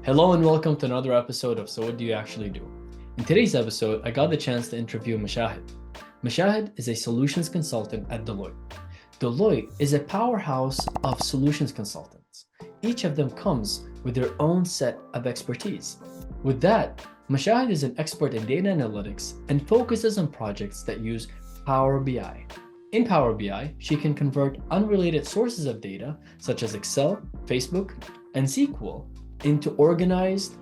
Hello and welcome to another episode of So What Do You Actually Do? In today's episode, I got the chance to interview Mashahid. Mashahid is a solutions consultant at Deloitte. Deloitte is a powerhouse of solutions consultants. Each of them comes with their own set of expertise. With that, Mashahid is an expert in data analytics and focuses on projects that use Power BI. In Power BI, she can convert unrelated sources of data, such as Excel, Facebook, and SQL, into organized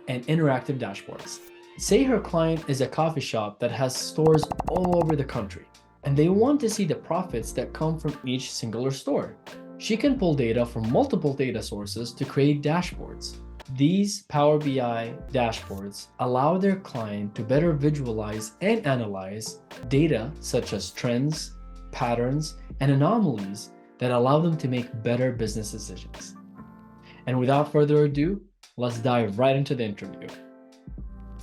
and interactive dashboards. Say her client is a coffee shop that has stores all over the country, and they want to see the profits that come from each singular store. She can pull data from multiple data sources to create dashboards. These Power BI dashboards allow their client to better visualize and analyze data such as trends, patterns, and anomalies that allow them to make better business decisions. And without further ado, let's dive right into the interview.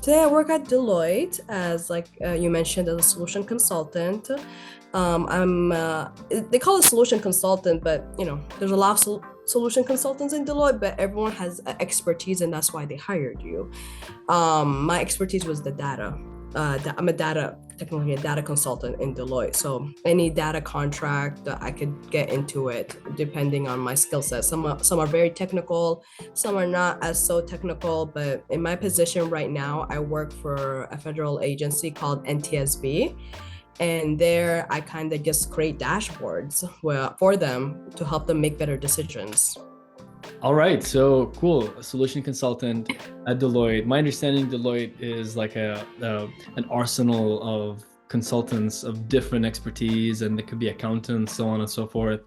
Today I work at Deloitte as, you mentioned, as a solution consultant. They call it solution consultant, but there's a lot of solution consultants in Deloitte, but everyone has expertise, and that's why they hired you. My expertise was the data. I'm technically a data consultant in Deloitte. So any data contract, I could get into it depending on my skill set. Some are very technical, some are not as so technical, but in my position right now, I work for a federal agency called NTSB. And there I kind of just create dashboards for them to help them make better decisions. All right, so cool. A solution consultant at Deloitte. My understanding, Deloitte is like an arsenal of consultants of different expertise, and they could be accountants, so on and so forth.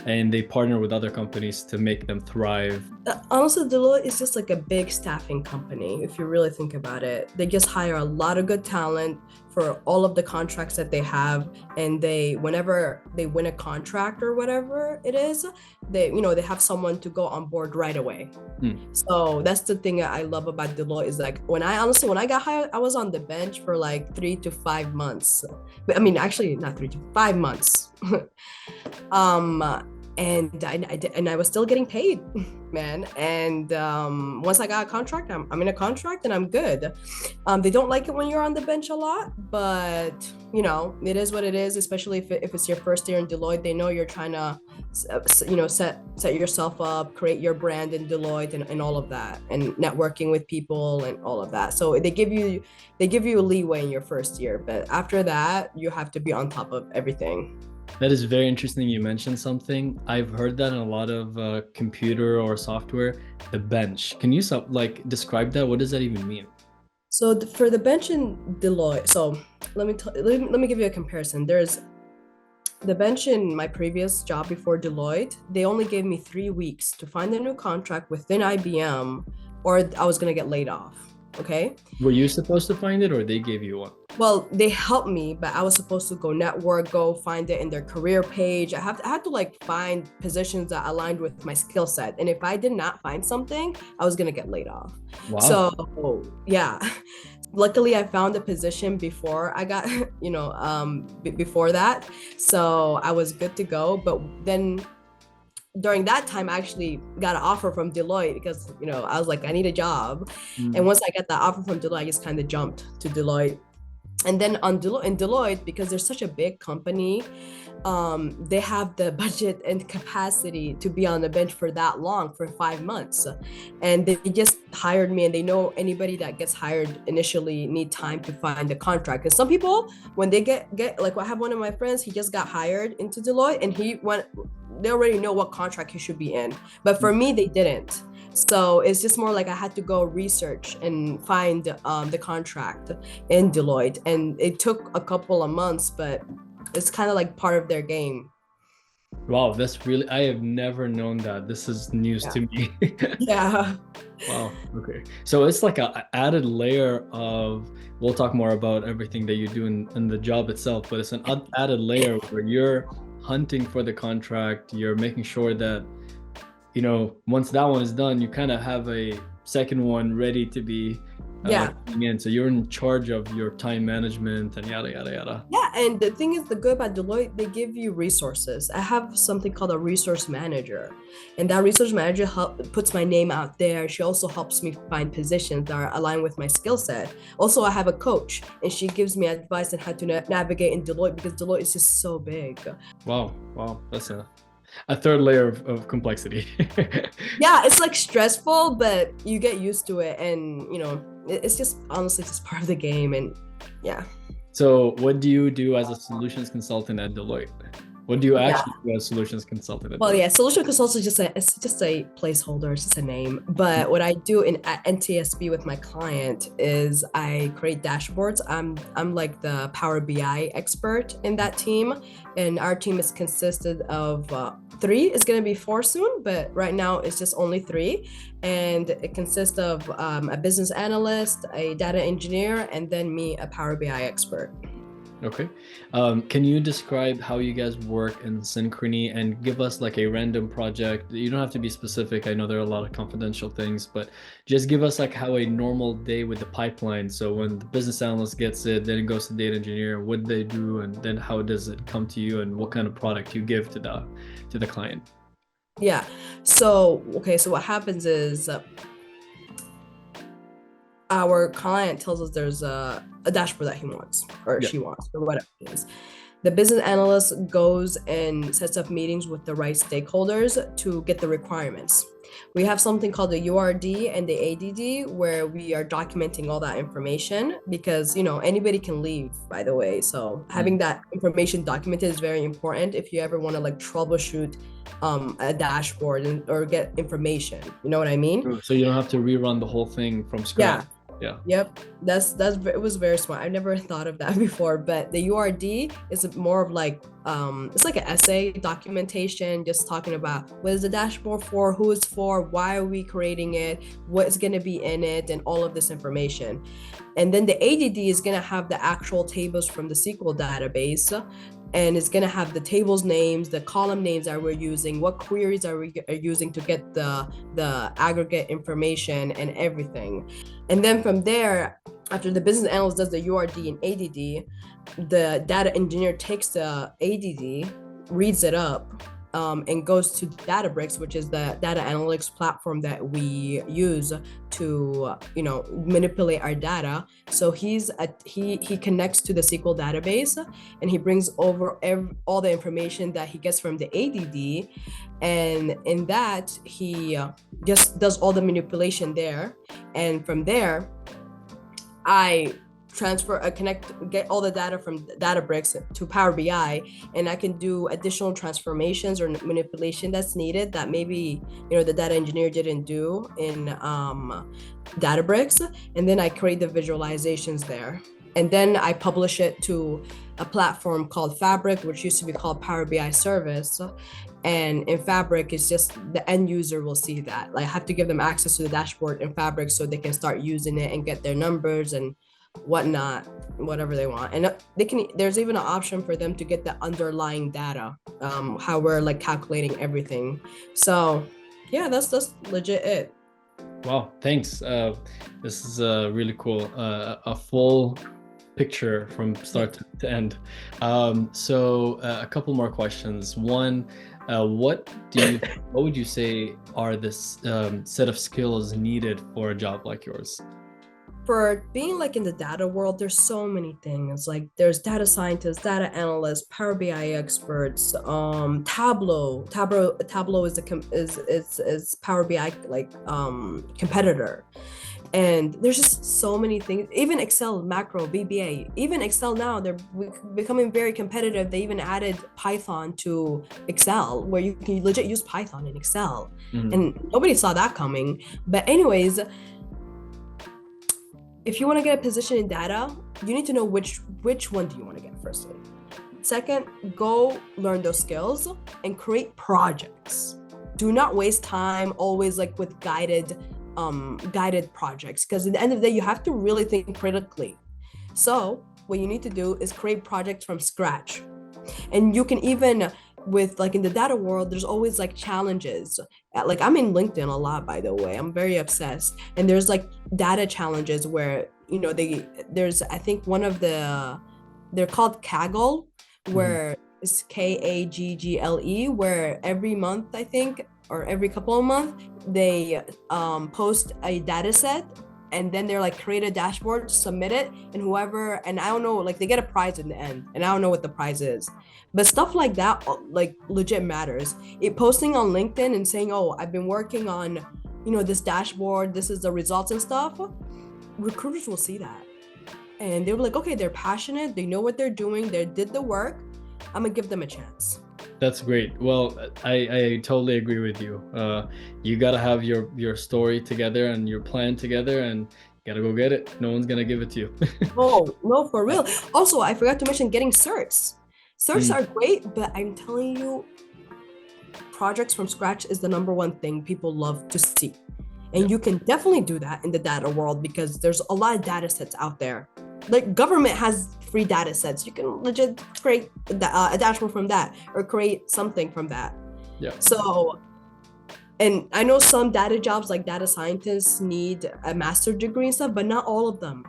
And they partner with other companies to make them thrive. Honestly, Deloitte is just like a big staffing company, if you really think about it. They just hire a lot of good talent for all of the contracts that they have, and whenever they win a contract or whatever it is, they have someone to go on board right away. So that's the thing that I love about Deloitte is like when I got hired, I was on the bench for like 3 to 5 months. But I mean, actually not 3 to 5 months. And I was still getting paid, man. And once I got a contract, I'm in a contract and I'm good. They don't like it when you're on the bench a lot, but it is what it is. Especially if it's your first year in Deloitte, they know you're trying to, set yourself up, create your brand in Deloitte and all of that, and networking with people and all of that. So they give you a leeway in your first year, but after that, you have to be on top of everything. That is very interesting. You mentioned something. I've heard that in a lot of computer or software, the bench. Can you describe that? What does that even mean? So for the bench in Deloitte, so let me give you a comparison. There's the bench in my previous job before Deloitte. They only gave me 3 weeks to find a new contract within IBM, or I was gonna get laid off. Okay. Were you supposed to find it, or they gave you one? Well, they helped me, but I was supposed to go find it in their career page. I had to find positions that aligned with my skill set. And if I did not find something, I was going to get laid off. Wow. So yeah, luckily I found a position before I got, before that. So I was good to go. But then during that time, I actually got an offer from Deloitte because, I was like, I need a job. And once I got that offer from Deloitte, I just kind of jumped to Deloitte. And then in Deloitte, because they're such a big company, they have the budget and capacity to be on the bench for that long, for 5 months. And they just hired me, and they know anybody that gets hired initially need time to find a contract. And some people, when they get like, I have one of my friends, he just got hired into Deloitte, and they already know what contract he should be in. But for me, they didn't. So it's just more like I had to go research and find the contract in Deloitte. And it took a couple of months, but it's kind of like part of their game. Wow, I have never known that. This is news to me. Yeah. Wow. Okay. So it's like an added layer of, we'll talk more about everything that you do in the job itself, but it's an added layer where you're hunting for the contract. You're making sure that once that one is done, you kind of have a second one ready to be Yeah. coming in. So you're in charge of your time management and yada yada yada. Yeah, and the thing is, the good about Deloitte, they give you resources. I have something called a resource manager, and that resource manager puts my name out there. She also helps me find positions that are aligned with my skill set. Also, I have a coach, and she gives me advice on how to navigate in Deloitte because Deloitte is just so big. Wow, wow, that's a third layer of complexity. Yeah, it's like stressful, but you get used to it, and it's just honestly just part of the game, and yeah. So what do you do as a solutions consultant at Deloitte? What do you Yeah. actually do as a solutions consultant at Well, Deloitte? yeah, solution consultant is just a placeholder, it's just a name. But what I do at NTSB with my client is I create dashboards. I'm like the Power BI expert in that team, and our team is consisted of three. It's gonna be four soon, but right now it's just only three, and it consists of a business analyst, a data engineer, and then me, a Power BI expert. Okay. Can you describe how you guys work in Synchrony and give us like a random project? You don't have to be specific. I know there are a lot of confidential things, but just give us like how a normal day with the pipeline. So when the business analyst gets it, then it goes to data engineer, what they do, and then how does it come to you and what kind of product you give to the client? Yeah. So what happens is our client tells us there's a dashboard that he wants or Yeah. she wants or whatever it is. The business analyst goes and sets up meetings with the right stakeholders to get the requirements. We have something called the URD and the ADD where we are documenting all that information because anybody can leave, by the way. So having that information documented is very important if you ever want to like troubleshoot a dashboard or get information. You know what I mean? So you don't have to rerun the whole thing from scratch. Yeah. Yeah. Yep, that's it was very smart. I've never thought of that before, but the URD is more of like it's like an essay documentation, just talking about what is the dashboard for, who it's for, why are we creating it, what's going to be in it, and all of this information. And then the ADD is going to have the actual tables from the SQL database, and it's going to have the tables names, the column names that we're using, what queries are we using to get the aggregate information and everything. And then from there, after the business analyst does the URD and ADD, the data engineer takes the ADD, reads it up, and goes to Databricks, which is the data analytics platform that we use to manipulate our data. So he connects to the SQL database, and he brings over all the information that he gets from the ADD, and in that he just does all the manipulation there. And from there, I get all the data from Databricks to Power BI, and I can do additional transformations or manipulation that's needed that maybe the data engineer didn't do in Databricks, and then I create the visualizations there, and then I publish it to a platform called Fabric, which used to be called Power BI Service. And in Fabric, it's just the end user will see that. Like I have to give them access to the dashboard in Fabric so they can start using it and get their numbers and whatnot, whatever they want. And there's even an option for them to get the underlying data, how we're like calculating everything. So yeah, that's legit it. Wow, thanks. This is really cool. A full picture from start to end. So a couple more questions. One, what would you say are this set of skills needed for a job like yours? For being like in the data world, there's so many things. Like there's data scientists, data analysts, Power BI experts, Tableau. Tableau is Power BI like competitor. And there's just so many things. Even Excel, macro, VBA, even Excel now, they're becoming very competitive. They even added Python to Excel, where you can legit use Python in Excel. And nobody saw that coming. But anyways, if you want to get a position in data, you need to know which one do you want to get firstly. Second, go learn those skills and create projects. Do not waste time always like with guided projects, because at the end of the day, you have to really think critically. So what you need to do is create projects from scratch. And you can even with like in the data world, there's always like challenges. Like I'm in LinkedIn a lot, by the way. I'm very obsessed. And there's like data challenges where, there's, I think one of they're called Kaggle, Mhm. where it's Kaggle, where every month, I think, or every couple of months, they post a data set, and then they're like create a dashboard, submit it, and whoever, and I don't know, like they get a prize in the end, and I don't know what the prize is. But stuff like that, like legit matters. It posting on LinkedIn and saying, "Oh, I've been working on, this dashboard. This is the results and stuff." Recruiters will see that, and they were like, "Okay, they're passionate. They know what they're doing. They did the work. I'm gonna give them a chance." That's great. Well, I totally agree with you. You gotta have your story together and your plan together, and you gotta go get it. No one's gonna give it to you. Oh, no, for real. Also, I forgot to mention getting certs. Certs Mm, are great, but I'm telling you, projects from scratch is the number one thing people love to see. yeah. And you can definitely do that in the data world because there's a lot of data sets out there. Like government has free data sets. You can legit create a dashboard from that or create something from that. Yeah. So, and I know some data jobs like data scientists need a master's degree and stuff, but not all of them.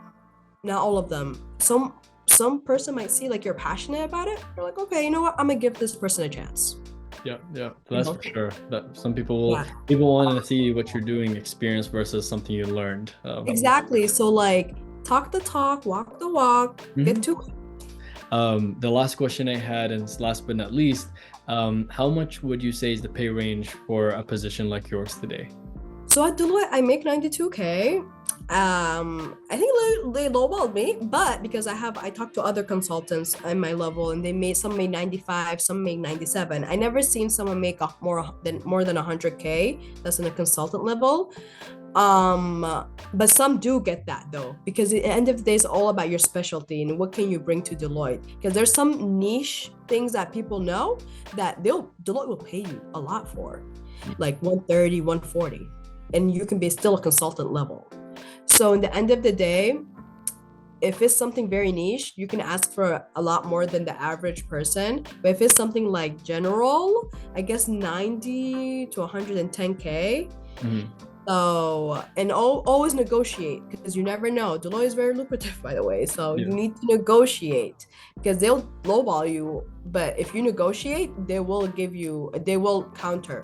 Not all of them. Some person might see like you're passionate about it. You're like, okay, you know what? I'm gonna give this person a chance. Yeah, yeah, You that's know? for sure. That some Yeah, people want to see what you're doing, experience versus something you learned. exactly. So like, talk the talk, walk the walk, get Mhm. to it. The last question I had, and last but not least, how much would you say is the pay range for a position like yours today? So at Deloitte, I make 92K. I think they lowballed me, but because I talked to other consultants at my level, and some made 95, some made 97. I never seen someone make more than 100K. That's in a consultant level. But some do get that though, because at the end of the day, it's all about your specialty and what can you bring to Deloitte. Because there's some niche things that people know that Deloitte will pay you a lot for, like 130, 140, and you can be still a consultant level. So in the end of the day, if it's something very niche, you can ask for a lot more than the average person. But if it's something like general, I guess 90 to 110K. Mhm. So, and always negotiate because you never know. Deloitte is very lucrative, by the way. So you Yeah. need to negotiate because they'll lowball you. But if you negotiate, they will counter.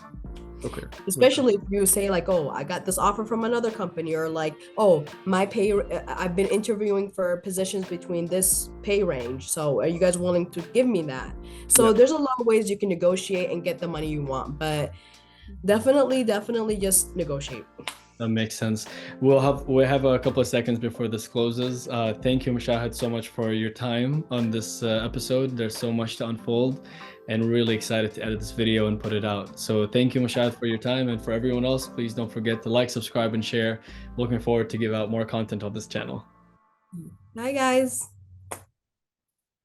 Okay. Okay. Especially if you say like, oh, I got this offer from another company, or like, oh, I've been interviewing for positions between this pay range. So are you guys willing to give me that? Yeah. So there's a lot of ways you can negotiate and get the money you want, but definitely just negotiate. That makes sense. We have a couple of seconds before this closes. Thank you, Mashahid, so much for your time on this episode. There's so much to unfold, and we're really excited to edit this video and put it out. So thank you, Mashahid, for your time, and for everyone else, please don't forget to like, subscribe, and share. Looking forward to give out more content on this channel. Bye, guys.